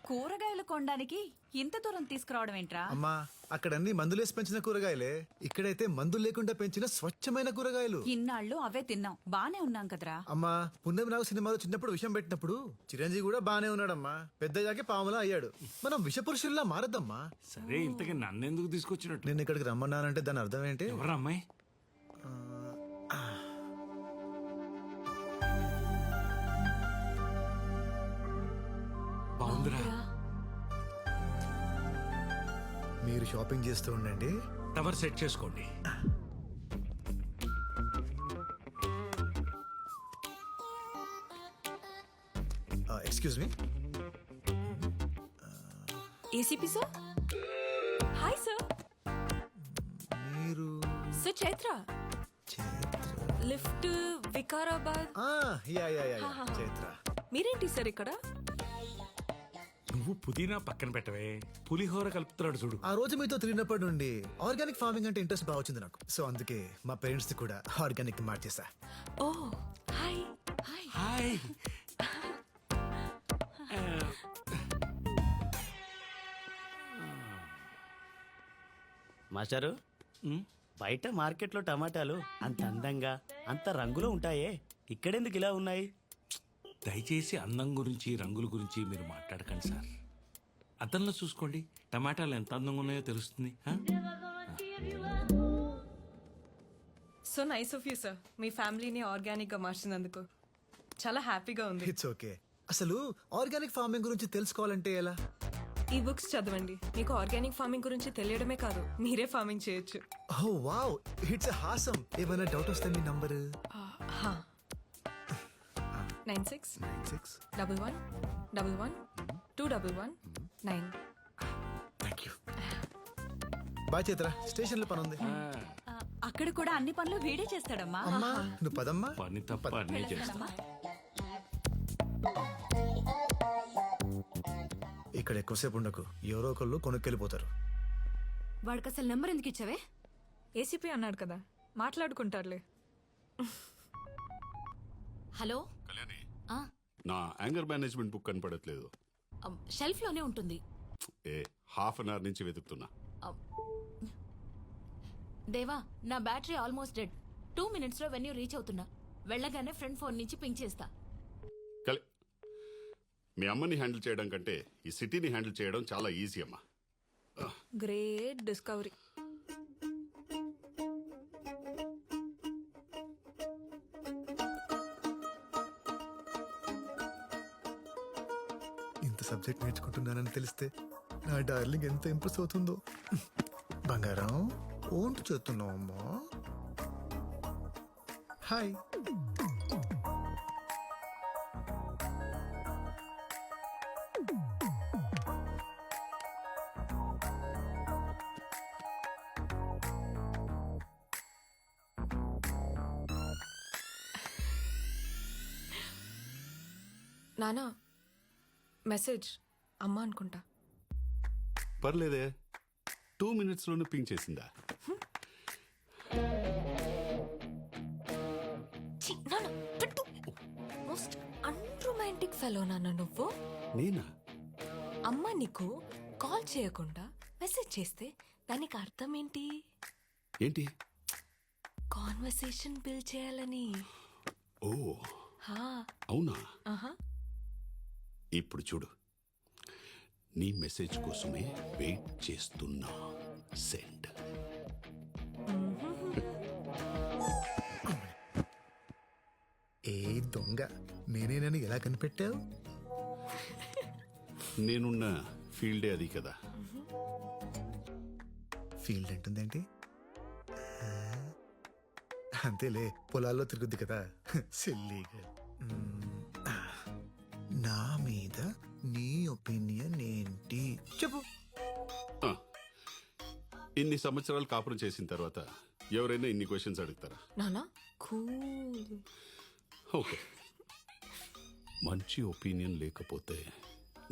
కూరగాయలు కొనడానికి ఇంత దూరం తీసుకురావడం ఏంట్రా? అమ్మా అక్కడ అన్ని మందులేసి పెంచిన కూరగాయలే, ఇక్కడైతే మందులు లేకుండా పెంచిన స్వచ్ఛమైన కూరగాయలు. ఇన్నాళ్ళు అవే తిన్నాం, బానే ఉన్నాం కదరా. అమ్మా పుణ్యం నాగు సినిమాలో చిన్నప్పుడు విషం పెట్టినప్పుడు చిరంజీవి కూడా బానే ఉన్నాడమ్మా. పెద్దయ్యాకే పాములా అయ్యాడు. మనం విషపురుషుల్లా మారద్దమ్మా. సరే ఇంతకీ నన్నెందుకు తీసుకొచ్చినట్టు? నేను ఇక్కడికి రమ్మన్నానంటే దాని అర్థం ఏంటి? ఎవరా అమ్మాయి? బాగుందిరా. మీరు షాపింగ్ చేస్తూ ఉండండి, టవర్ సెట్ చేసుకోండి. Excuse me. ACP sir. Hi sir. మీరు sir Chaitra. Lift Vikarabad. Ya ya ya Chaitra. మీరేంటి సార్ ఇక్కడ? నువ్వు పుదీనా పక్కన పెట్టవే, పులిహోర కలుపుతున్నాడు చూడు. ఆ రోజు మీతో తిరిగినప్పటి నుండి ఆర్గానిక్ ఫార్మింగ్ అంటే ఇంట్రెస్ట్ బాగా వచ్చింది నాకు. సో అందుకే మా పేరెంట్స్ కూడా ఆర్గానిక్ మార్చేసా. ఓ హాయ్. హాయ్. హాయ్. మాస్టారు, బయట మార్కెట్లో టమాటాలు అంత అందంగా అంత రంగులో ఉంటాయే, ఇక్కడెందుకు ఇలా ఉన్నాయి? దయచేసి అందం గురించి రంగుల గురించి మీరు మాట్లాడకండి సార్. అద్దంలో చూసుకోండి, టమాటాలు ఎంత అందంగా ఉన్నాయో తెలుస్తుంది. So nice of you sir, మీ ఫ్యామిలీని ఆర్గానిక్ గా మార్చినందుకు చాలా హ్యాపీగా ఉంది. It's okay. అసలు ఆర్గానిక్ ఫార్మింగ్ గురించి తెలుసుకోవాలంటే ఎలా? ఈ బుక్స్ చదవండి, మీకు ఆర్గానిక్ ఫార్మింగ్ గురించి తెలియడమే కాదు, మీరే ఫార్మింగ్ చేయొచ్చు. Oh wow, it's awesome. ఏమైనా డౌట్ వస్తే మీ number 9611111211 thank you. Bye Chaitra, station లో పని ఉంది. అక్కడ కూడా అన్ని పనులు వీడే చేస్తాడమ్మా. అమ్మా నువ్వు పదమ్మా. పని తప్ప అన్నీ చేస్తా. ఇక్కడ ఎక్కువసేపు ఉండకు, ఎవరో ఒకళ్ళు కొనుక్కెళ్ళిపోతారు. వాడికి అసలు నెంబర్ ఎందుకు ఇచ్చావే? ఏసీపీ అన్నాడు కదా, మాట్లాడుకుంటారులే. హలో కళ్యాణి, ఆ, నా యాంగర్ మేనేజ్మెంట్ బుక్ కనపడట్లేదు. షెల్ఫ్ లోనే ఉంటుంది. హాఫ్ అన్ అవర్ నుంచి వెతుకుతున్నా. దేవా, నా బ్యాటరీ ఆల్మోస్ట్ డెడ్. 2 minutes లో వెన్యూ రీచ్ అవుతున్నా. వెళ్ళగానే ఫ్రెండ్ ఫోన్ నుంచి పింక్ చేస్తా. మీ అమ్మని హ్యాండిల్ చేయడం కంటే ఈ సిటీని హ్యాండిల్ చేయడం చాలా ఈజీ అమ్మా. Great discovery. ఇంత సబ్జెక్ట్ నేర్చుకుంటున్నానని తెలిస్తే నా డార్లింగ్ ఎంత ఇంప్రెస్ అవుతుందో. బంగారం ఓంటు చేస్తున్నావు అమ్మా. హాయ్. నానా, మెసేజ్ అమ్మ అనుకుంటా. పర్లేదే, 2 minutes లోనే పింక్ చేసిందా? మోస్ట్ అన్రొమాంటిక్ ఫెలో నాన్న నువ్వు. నేనా? అమ్మ నీకు కాల్ చేయకుండా మెసేజ్ చేస్తే దానికి అర్థం ఏంటి? ఏంటి? కాన్వర్సేషన్ బిల్డ్ చేయాలని. ఓ హా. అవునా? ఆహా. ఇప్పుడు చూడు, నీ మెసేజ్ కోసమే వెయిట్ చేస్తున్నా. సెండ్. ఏ దొంగ, నేనేనని ఎలా కనిపెట్టావు? నేనున్న ఫీల్డే అది కదా. ఫీల్డ్ అంటుందేంటి? అంతేలే, పొలాల్లో తిరుగుద్ది కదా. సిల్లీగా. నా మీద నీ ఒపీనియన్ ఏంటి చెప్పు. ఇన్ని సంవత్సరాలు కాపురం చేసిన తర్వాత ఎవరైనా ఇన్ని క్వశ్చన్స్ అడుగుతారా? నానా కూల్. ఓకే, మంచి ఒపీనియన్ లేకపోతే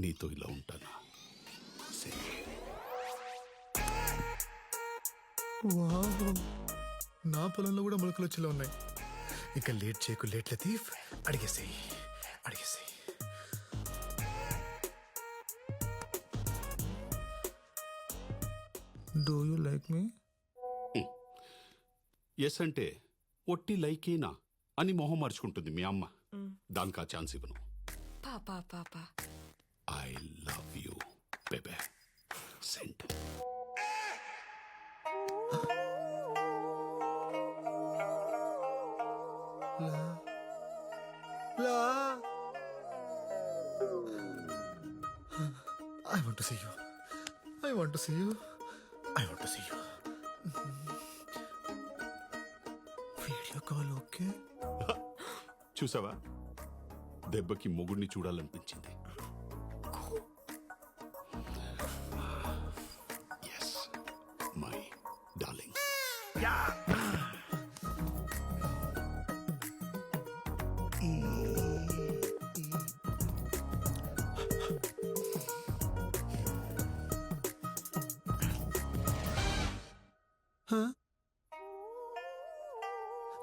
నీతో ఇలా ఉంటానా? వావ్, నా పొలంలో కూడా మొలకలు వచ్చేలా ఉన్నాయి. ఇక లేట్ చేయకు, లేట్ లతీఫ్, అడిగేసేయి. Do you like me? Yes అంటే ఒట్టి లైకేనా అని మొహం మార్చుకుంటుంది మీ అమ్మ. దానికి ఆ ఛాన్స్ ఇవ్వను. పాపా పాపా ఐ లవ్ యూ బేబే. సెంట్. La. I want to see you. I want to see you. I want to see you. Video call okay? చూసావా, దెబ్బకి మొగుడిని చూడాలనిపించింది. Yes my darling.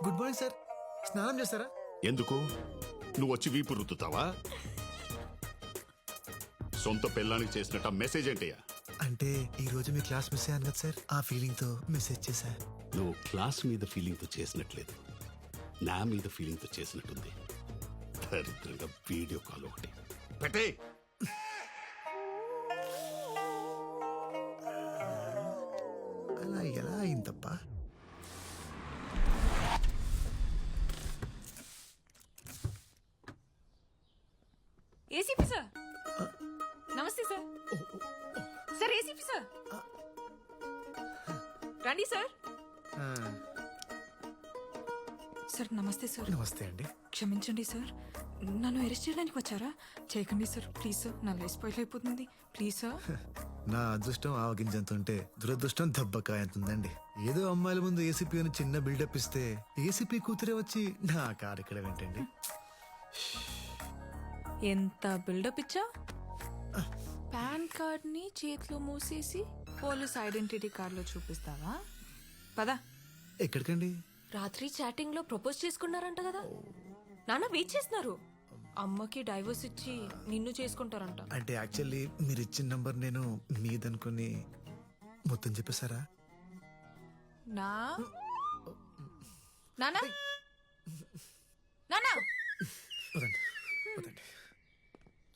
Good morning sir. స్నానం చేస్తారా? ఎందుకు? నువ్వు వచ్చి వీపు రుద్దుతావా? సొంత పెళ్ళానికి చేసినట్టు మెసేజ్ ఏంటయ్యా? అంటే ఈ రోజు మీ క్లాస్ మిస్ అయ్యాను కదా సార్, ఆ ఫీలింగ్ తో మెసేజ్ చేశా. నువ్వు క్లాస్ మీద ఫీలింగ్తో చేసినట్లేదు, నా మీద ఫీలింగ్తో చేసినట్టుంది. దరిద్రంగా వీడియో కాల్ ఒకటి పెట్టే. అలా ఎలా అయిందప్పా? ACP sir. నమస్తే సార్. Sir ACP sir. రండి సార్. సార్ నమస్తే సార్. నమస్తే అండి. క్షమించండి సార్, నన్ను అరెస్ట్ చేయడానికి వచ్చారా? చేయకండి సార్, ప్లీజ్ సార్. నా లైఫ్ స్పాయిల్ అయిపోతుంది, ప్లీజ్ సార్. నా అదృష్టం ఆవగింజంత ఉంటే దురదృష్టం దెబ్బకాయ ఎంత ఉందండి. ఏదో అమ్మాయిల ముందు ఏసీపీ అని చిన్న బిల్డప్ ఇస్తే ఏసీపీ కూతురే వచ్చి నా కారు ఇక్కడ ఏంటండి? ఎంత బిల్డప్ ఇచ్చా? పాన్ కార్డ్ ని చేతిలో మూసేసి పోలీస్ ఐడెంటిటీ కార్డ్ లో చూపిస్తావా? పదా. ఎక్కడికండి? రాత్రి చాటింగ్ లో ప్రపోజ్ చేసుకున్నారంట కదా. నాన్న వెయిట్ చేస్తున్నారు. అమ్మకి డైవర్స్ ఇచ్చి నిన్ను చేసుకుంటారంట. అంటే యాక్చువల్లీ మీరు ఇచ్చిన నంబర్ నేను మీదనుకుని మొత్తం చెప్పేశారా? నా నానా నానా పదండి పదండి.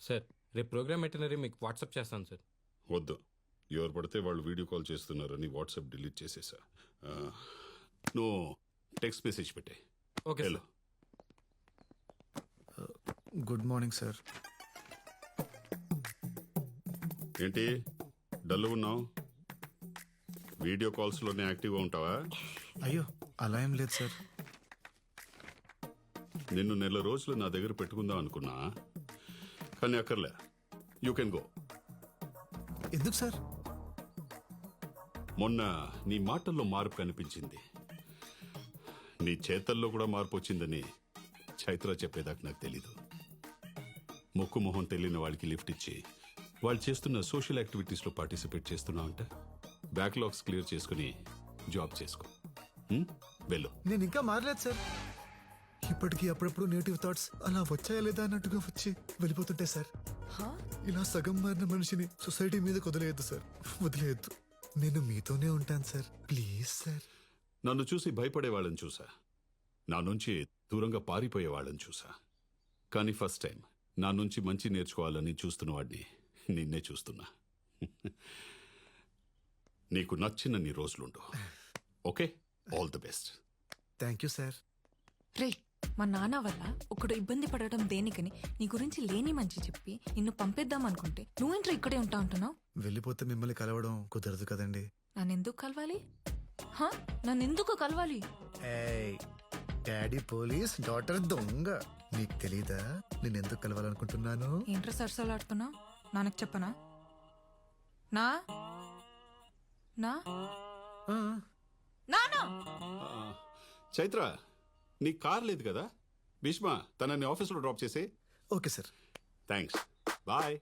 సార్ రేపు ప్రోగ్రామ్ ఎటనరీ మీకు వాట్సాప్ చేస్తాను సార్. వద్దు, ఎవరు పడితే వాళ్ళు వీడియో కాల్ చేస్తున్నారని వాట్సాప్ డిలీట్ చేసేసా. నువ్వు టెక్స్ట్ మెసేజ్ పెట్టే. Okay hello. Good morning sir. ఏంటి డల్ ఉన్నావు? వీడియో కాల్స్లోనే యాక్టివ్గా ఉంటావా? అయ్యో అలా ఏం లేదు సార్. నిన్ను నెల రోజులు నా దగ్గర పెట్టుకుందాం అనుకున్నా, కానీ అక్కర్లే. You can go. ఎందుకు సార్? మొన్న నీ మాటల్లో మార్పు కనిపించింది, నీ చేతల్లో కూడా మార్పు వచ్చిందని చైత్ర చెప్పేదాకా నాకు తెలీదు. ముక్కు మొహం తెలియని వాళ్ళకి లిఫ్ట్ ఇచ్చి వాళ్ళు చేస్తున్న సోషల్ యాక్టివిటీస్లో పార్టిసిపేట్ చేస్తున్నావంట. బ్యాక్లాగ్స్ క్లియర్ చేసుకుని జాబ్ చేసుకో. వెళ్ళు. నేను ఇంకా మారలేదు సార్. ఇప్పటికీ అప్పుడప్పుడు నెగిటివ్ థాట్స్ అలా వచ్చాయా లేదా అన్నట్టుగా వచ్చి వెళ్ళిపోతుంటాయి సార్. ఇలా సగం మారిన మనిషిని సొసైటీ మీద వదిలేయద్దు సార్, వదిలేయద్దు. నేను మీతోనే ఉంటాను సార్, ప్లీజ్ సార్. నన్ను చూసి భయపడే వాళ్ళని చూసా, నా నుంచి దూరంగా పారిపోయే వాళ్ళని చూసా, కానీ ఫస్ట్ టైం నా నుంచి మంచి నేర్చుకోవాలని చూస్తున్న వాడిని నిన్నే చూస్తున్నా. నీకు నచ్చిన నీ రోజులుండు. Okay, all the best. Thank you sir. రే, మా నాన్న వల్ల ఒకడు ఇబ్బంది పడటం దేనికని నీ గురించి లేని మంచి చెప్పి నిన్ను పంపేద్దాం అనుకుంటే నువ్వేంట్రా ఇక్కడే ఉంటా అంటున్నావు? వెళ్ళిపోతే మిమ్మల్ని కలవడం కుదరదు కదండి. నన్నెందుకు కలవాలి? నన్నెందుకు కలవాలి? డాడీ పోలీస్, డాటర్ దొంగ. నీకు తెలీదా నేను ఎందుకు కలవాలనుకుంటున్నాను? ఏంట్రా సరసాలాడుతున్నావు? నాన్నకు చెప్పనా? నా నా ఆ, నానా చైత్ర, నీ కార్ లేదు కదా? భీష్మ తనని ఆఫీస్లో డ్రాప్ చేసే. Okay sir. Thanks, bye.